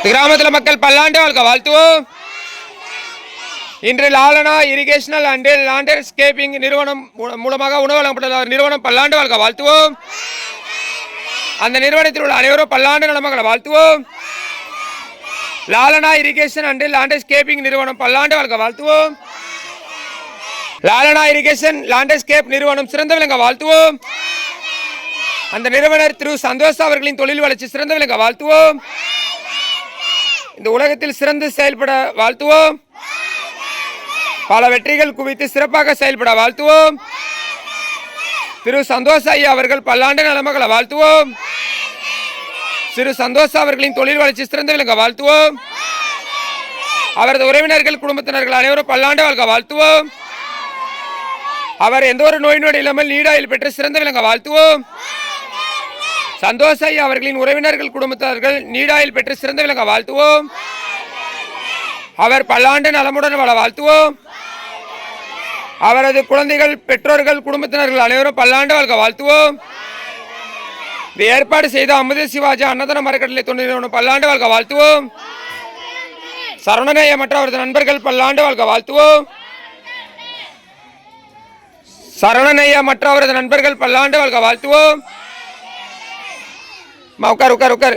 கிராமத்தில் மக்கள் பல்லாண்டு வாழ்க வாழ்த்துவோம். இன்று லாலனா இரிகேஷனல் அண்ட் லேண்டர்ஸ்கேப்பிங் நிறுவனம் மூலமாக உணவு வழங்கப்பட்ட நிறுவனம் பல்லாண்டு வாழ்க வாழ்த்துவோம். அந்த நிறுவனத்தில் உள்ள அனைவரும் பல்லாண்டு நலமகளை வாழ்த்துவோம். லாலனா இரிகேஷன் அண்ட் லேண்டர்ஸ்கேப்பிங் நிறுவனம் பல்லாண்டு வாழ்க வாழ்த்துவோம். லாலனா இரிகேஷன் லேண்டர்ஸ்கேப் நிறுவனம் சிறந்த விளங்க வாழ்த்துவோம். அந்த நிறுவனர் திரு சந்தோஷ் அவர்களின் தொழில் வளர்ச்சி சிறந்த விளங்க வாழ்த்துவோம். இந்த உலகத்தில் சிறந்து செயல்பட வாழ்த்துவோம். பல வெற்றிகள் குவித்து சிறப்பாக செயல்பட வாழ்த்துவோம். திரு சந்தோஷ் ஐயா அவர்கள் பல்லாண்டு நலமகளை வாழ்த்துவோம். திரு சந்தோஷ் அவர்களின் தொழில் வளர்ச்சி சிறந்த விளங்க வாழ்த்துவோம். அவரது உறவினர்கள் குடும்பத்தினர்கள் அனைவரும் பல்லாண்டு வாழ்க வாழ்த்துவோம். அவர் எந்த ஒரு நோய் நொடி இல்லாமல் நீடாயில் பெற்று சிறந்த விளங்க வாழ்த்துவோம். சந்தோஷ் ஐயா அவர்களின் உறவினர்கள் குடும்பத்தினர்கள் நீடாயில் பெற்று சிறந்த விளங்க வாழ்த்துவோம். அவர் பல்லாண்டு நலமுடன் வாழ வாழ்த்துவோம். அவரது குழந்தைகள் பெற்றோர்கள் குடும்பத்தினர்கள் அனைவரும் பல்லாண்டு வாழ்க வாழ்த்துவோம். இந்த ஏற்பாடு செய்த அமுத சிவாஜி அன்னதான மரக்கடலை தொண்டு நிறுவனம் பல்லாண்டு வாழ்க வாழ்த்துவோம். சரவணனையா மற்றும் அவரது நண்பர்கள் பல்லாண்டு வாழ்க வாழ்த்துவோம். சரவணனையா மற்றும் அவரது நண்பர்கள் பல்லாண்டு வாழ்க வாழ்த்துவோம். உட்கார் உட்கார் உட்கார்.